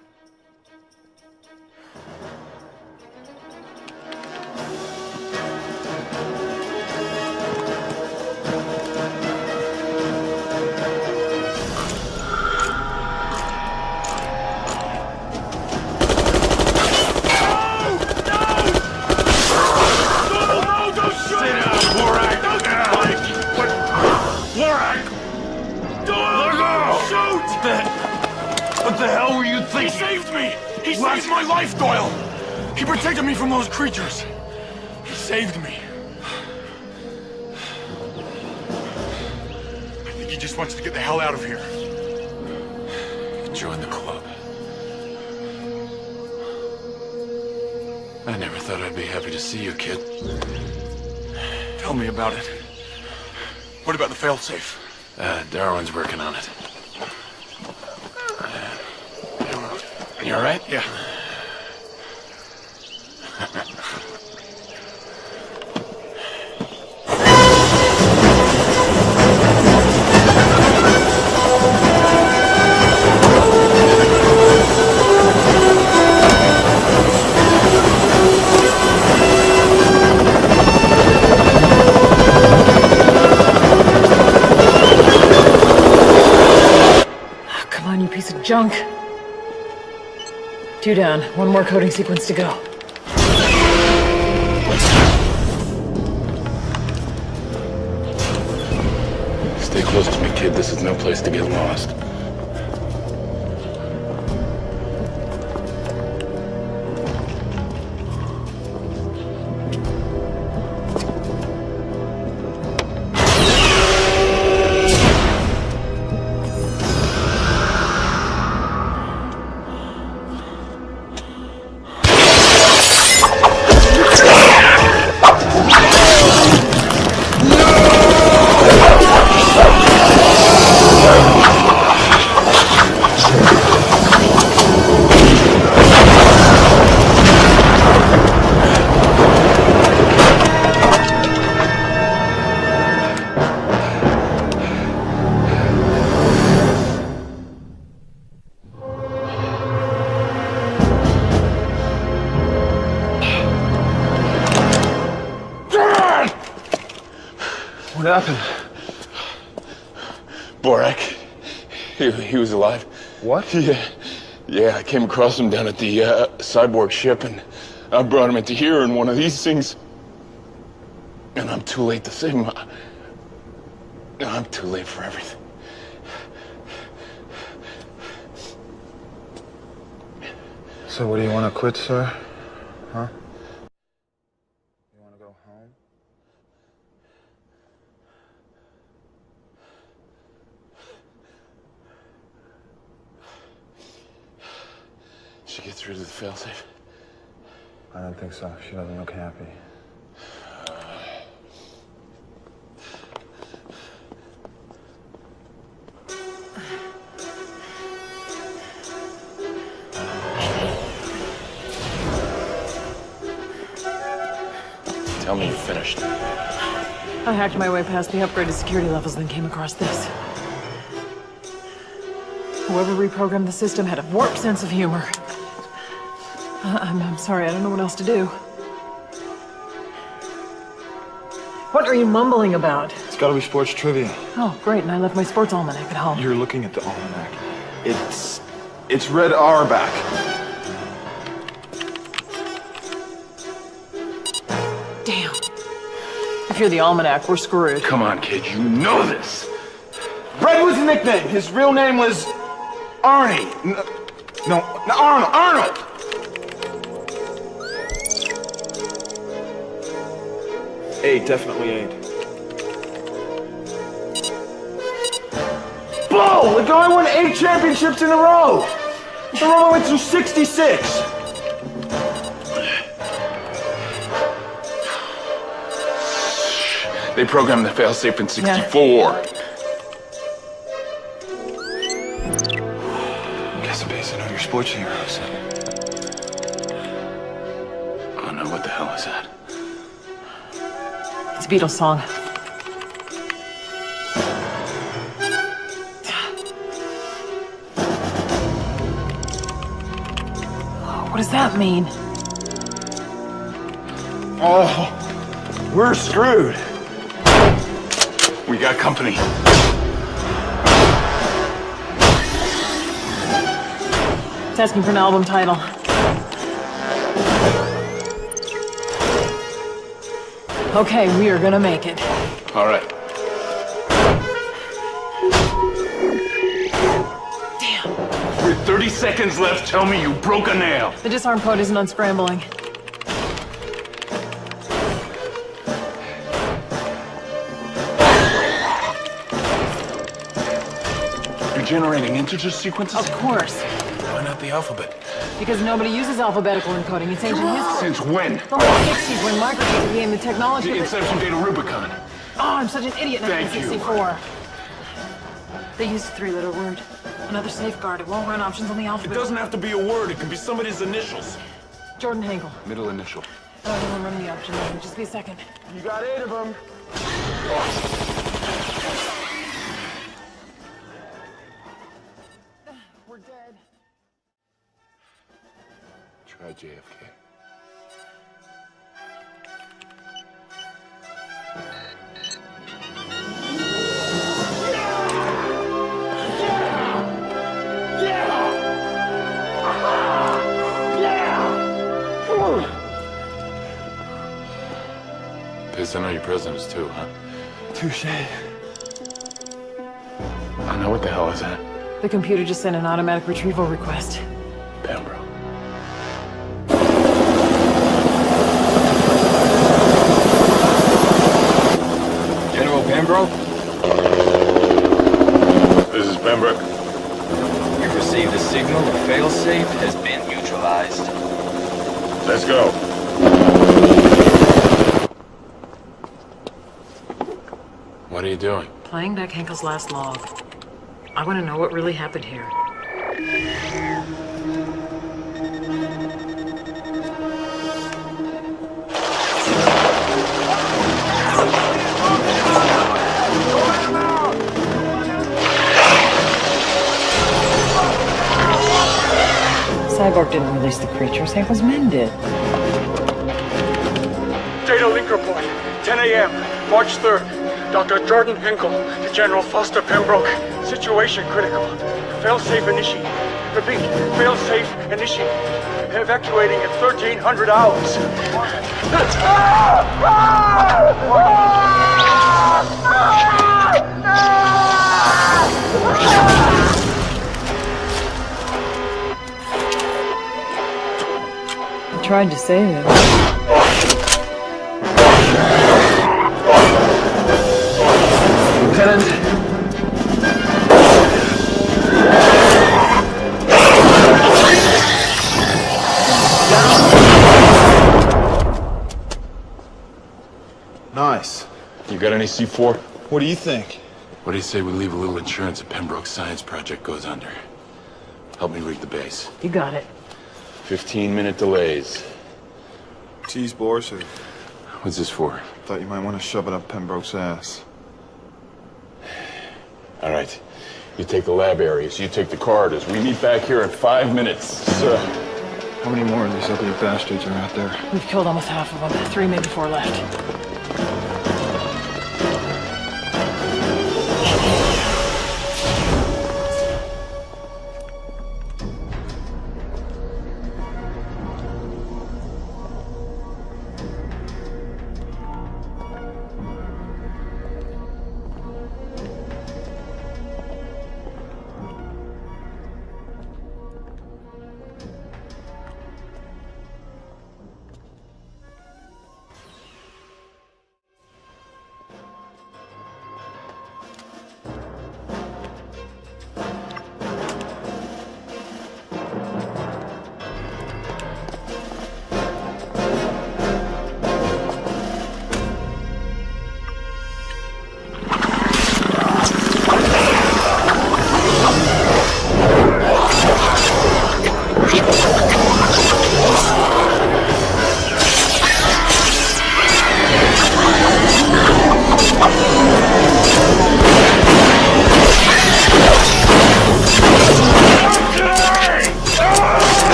the hell were you thinking? He saved me! He saved my life, Doyle! He protected me from those creatures. He saved me. I think he just wants to get the hell out of here. Join the club. I never thought I'd be happy to see you, kid. Tell me about it. What about the failsafe? Darwin's working on it. You all right? Yeah. Come on, you piece of junk. 2 down. 1 more coding sequence to go. Stay close to me, kid. This is no place to get lost. What happened? Borak. He was alive. What? Yeah, I came across him down at the cyborg ship, and I brought him into here in one of these things. And I'm too late to save him. I'm too late for everything. So what do you want to quit, sir? Huh? You want to go home? Did she get through to the failsafe? I don't think so. She doesn't look happy. Tell me you finished. I hacked my way past the upgraded security levels, then came across this. Whoever reprogrammed the system had a warped sense of humor. I'm sorry, I don't know what else to do. What are you mumbling about? It's gotta be sports trivia. Oh, great, and I left my sports almanac at home. You're looking at the almanac. It's red R back. Damn. If you're the almanac, we're screwed. Come on, kid, you know this. Red was a nickname. His real name was Arnie. No, Arnold. Eight, definitely 8. Blow! The guy won 8 championships in a row. The Roman went through 66. They programmed the failsafe in 64. Guess I'm basing on your sports heroes. Oh no, what the hell is that? It's a Beatles song. What does that mean? Oh, we're screwed. We got company. It's asking for an album title. Okay, we are gonna make it. All right. Damn. With 30 seconds left, tell me you broke a nail. The disarm code isn't unscrambling. You're generating integer sequences? Of course. Why not the alphabet? Because nobody uses alphabetical encoding. It's ancient history. Since when? From the 60s when Microsoft became the technology. The Inception data Rubicon. Oh, I'm such an idiot in Thank you. 1964. They used a three-letter word. Another safeguard. It won't run options on the It alphabet. doesn't have to be a word. It can be somebody's initials. Jordan Hankel. Middle initial. I don't want to run the option. Just be a second. You got 8 of them. We're dead. Try JFK. Pissed I know your presidents too, huh? Touche. I know what the hell is that. The computer just sent an automatic retrieval request. Pembroke. General Pembroke? This is Pembroke. We've received a signal. The failsafe has been neutralized. Let's go. What are you doing? Playing back Henkel's last log. I want to know what really happened here. Cyborg didn't release the creatures. Henkel's men did. Data link report. 10 a.m. March 3rd. Dr. Jordan Henkel to General Foster Pembroke. Situation critical. Failsafe initiated. Repeat, failsafe initiated. Evacuating at 1300 hours. I tried to save him. Lieutenant. Nice. You got any C4? What do you think? What do you say we leave a little insurance if Pembroke's science project goes under? Help me rig the base. You got it. 15-minute delays. Tease Boris, or What's this for? thought you might want to shove it up Pembroke's ass. All right. You take the lab areas. You take the corridors. We meet back here in 5 minutes. Sir. How many more of these ugly bastards are out there? We've killed almost half of them. 3, maybe 4 left.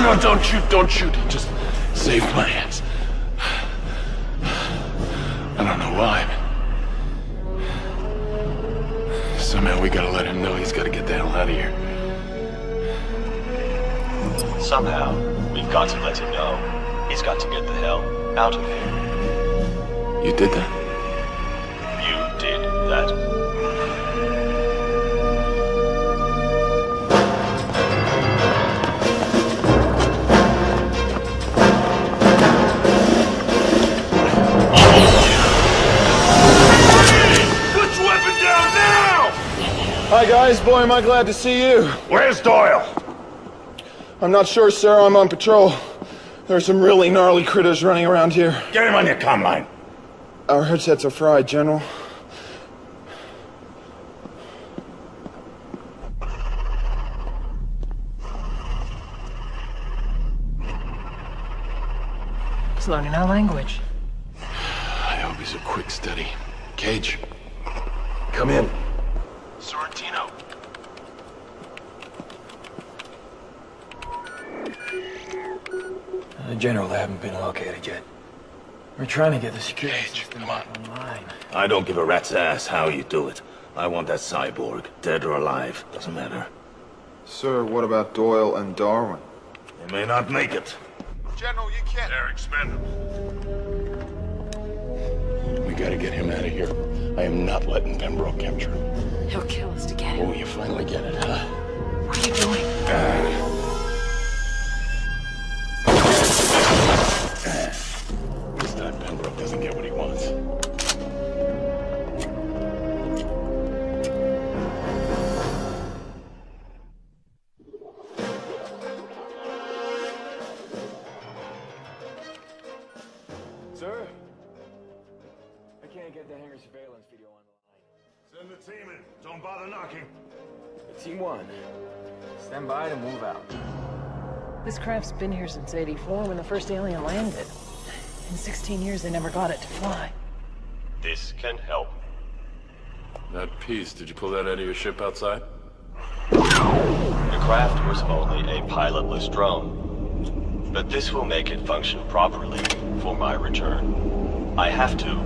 No, don't shoot, don't shoot. Just save my hands. I don't know why, but somehow we gotta let him know he's gotta get the hell out of here. Somehow, we've got to let him know he's got to get the hell out of here. You did that? You did that. Hi guys, boy am I glad to see you. Where's Doyle? I'm not sure, sir. I'm on patrol. There are some really gnarly critters running around here. Get him on your comm line. Our headsets are fried, General. He's learning our language. I hope he's a quick study. Cage. Come in. Sorrentino. General, they haven't been located yet. We're trying to get the security system online. I don't give a rat's ass how you do it. I want that cyborg, dead or alive, doesn't matter. Sir, what about Doyle and Darwin? They may not make it. General, you can't. They're expendable. We gotta get him out of here. I am not letting Pembroke capture him. He'll kill us to get him. Oh, you finally get it, huh? What are you doing? This time Pembroke doesn't get what he wants. Sir? I can't get the hangar surveillance video on the line. Send the team in. Don't bother knocking. Team 1. Stand by to move out. This craft's been here since '84 when the first alien landed. In 16 years, they never got it to fly. This can help. That piece, did you pull that out of your ship outside? The craft was only a pilotless drone. But this will make it function properly for my return. I have to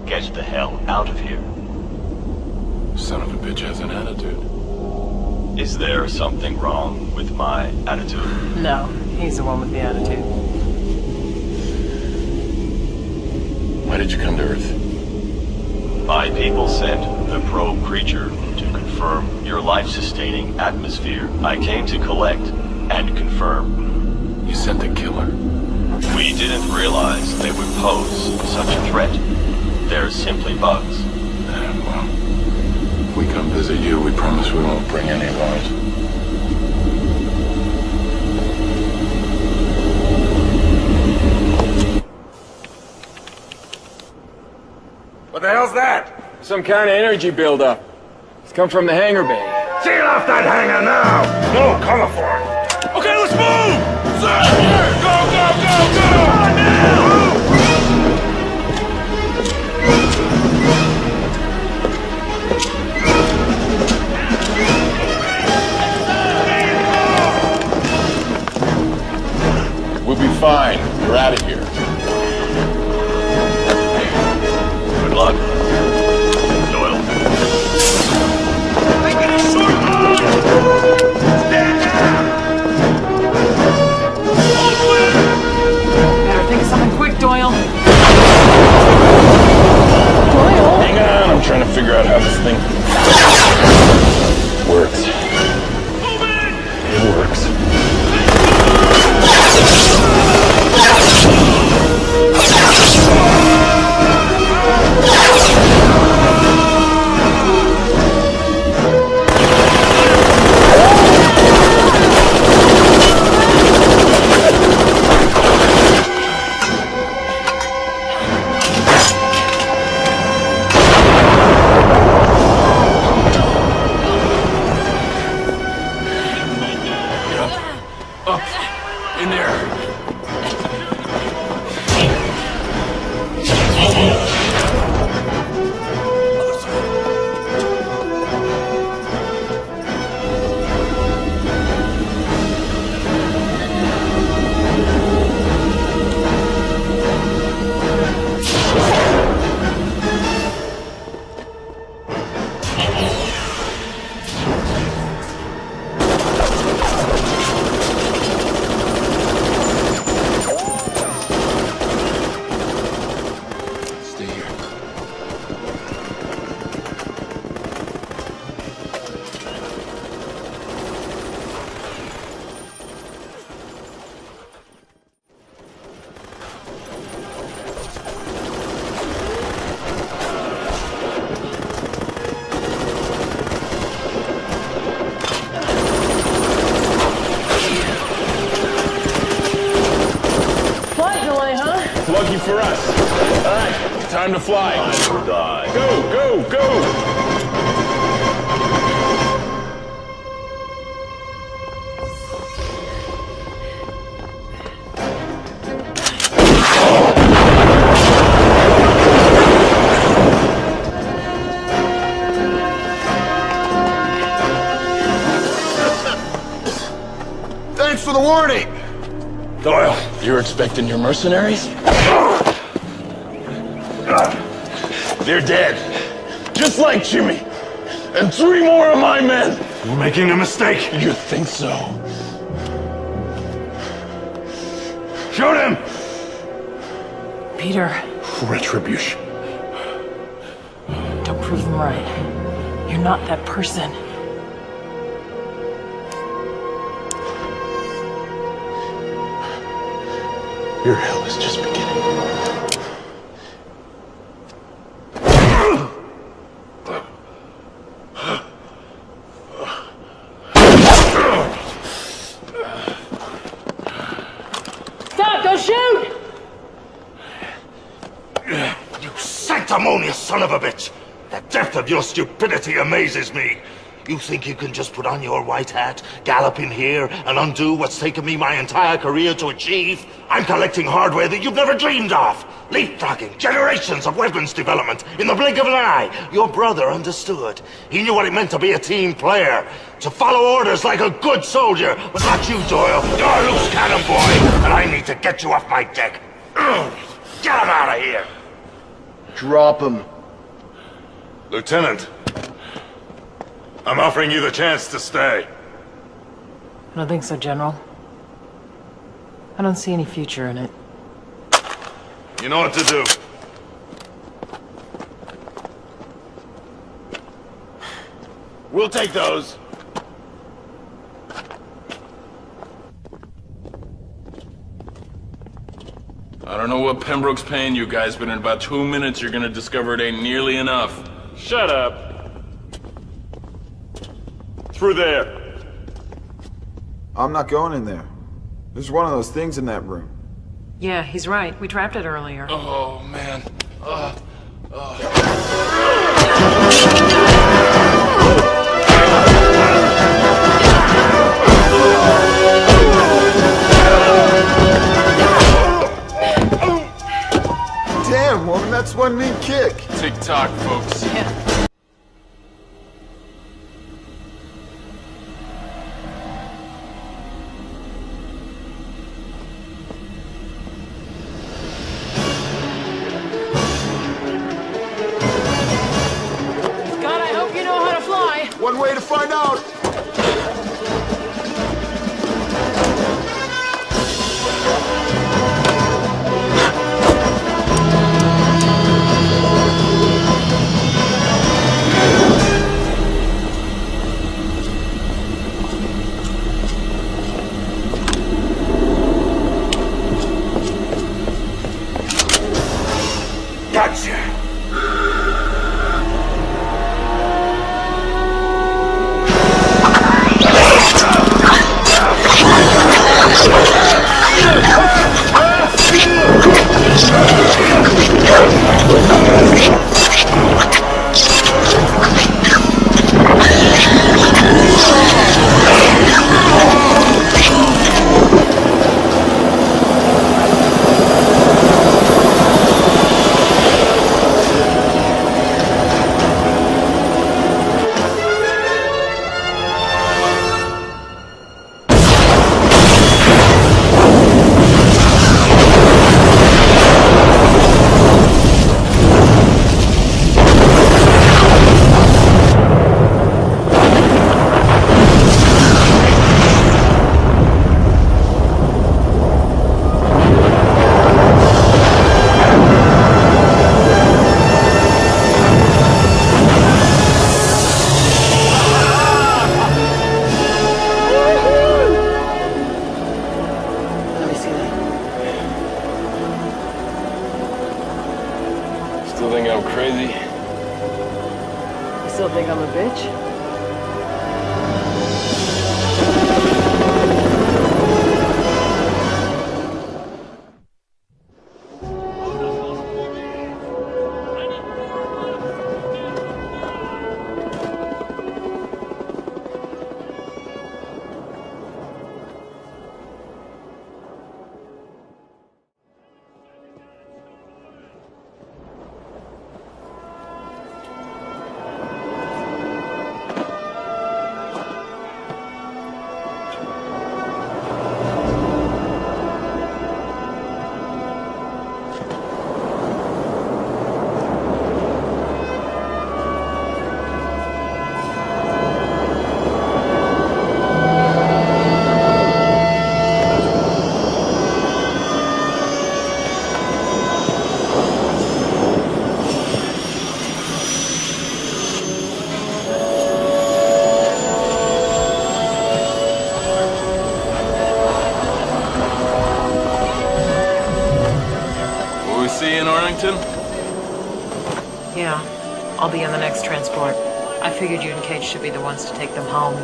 get the hell out of here. Son of a bitch has an attitude. Is there something wrong with my attitude? No, he's the one with the attitude. Why did you come to Earth? My people sent the probe creature to confirm your life-sustaining atmosphere. I came to collect and confirm. You sent the killer. We didn't realize they would pose such a threat. They're simply bugs. Well, if we come visit you, we promise we won't bring any of ours. What the hell's that? Some kind of energy buildup. It's come from the hangar bay. Seal off that hangar now! No cover for it! Okay, let's move! Sir! Go, go, go, go! On now! We'll be fine. We're out of here. Good luck, Doyle. Making a short line! Stand down! Better think of something quick, Doyle. Hang on, I'm trying to figure out how this thing works. It works. for us. All right, time to fly. I will die. Go, go, go! Thanks for the warning! Doyle, you're expecting your mercenaries? They're dead. Just like Jimmy. And 3 more of my men. You're making a mistake. You think so? Shoot him! Peter, Retribution. don't prove them right. You're not that person. Your hell is just beginning. Stop! Don't shoot! You sanctimonious son of a bitch! The depth of your stupidity amazes me. You think you can just put on your white hat, gallop in here, and undo what's taken me my entire career to achieve? I'm collecting hardware that you've never dreamed of. Leapfrogging generations of weapons development in the blink of an eye. Your brother understood. He knew what it meant to be a team player. To follow orders like a good soldier. But not you, Doyle. You're a loose cannon boy. And I need to get you off my deck. Get him out of here. Drop him. Lieutenant, I'm offering you the chance to stay. I don't think so, General. I don't see any future in it. You know what to do. We'll take those. I don't know what Pembroke's paying you guys, but in about 2 minutes you're gonna discover it ain't nearly enough. Shut up. Through there. I'm not going in there. There's one of those things in that room. Yeah, he's right. We trapped it earlier. Oh, man. Damn, woman, that's one mean kick. Tick-tock, folks. Yeah. God, I hope you know how to fly. One way to find out. Gotcha. Let me see that. Still think I'm crazy? You still think I'm a bitch? Washington? Yeah, I'll be on the next transport. I figured you and Kate should be the ones to take them home.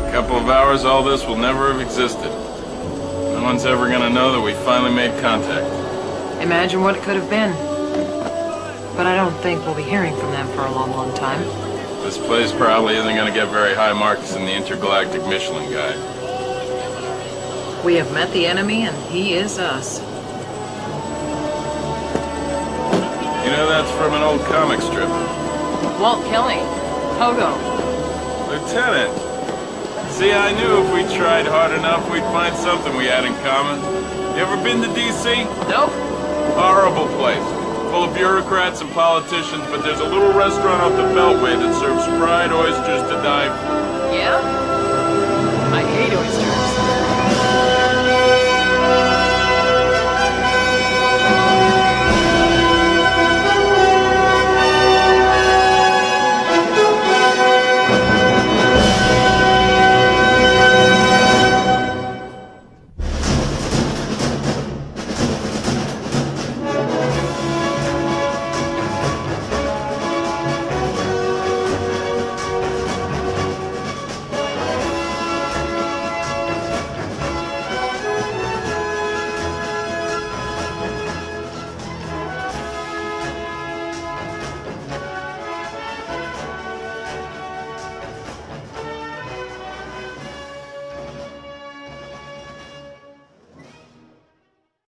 A couple of hours, all this will never have existed. No one's ever gonna know that we finally made contact. Imagine what it could have been. But I don't think we'll be hearing from them for a long, long time. This place probably isn't gonna get very high marks in the Intergalactic Michelin Guide. We have met the enemy, and he is us. You know, that's from an old comic strip. Walt Kelly. Pogo. Lieutenant! See, I knew if we tried hard enough, we'd find something we had in common. You ever been to D.C.? Nope. Horrible place. Full of bureaucrats and politicians, but there's a little restaurant off the Beltway that serves fried oysters to die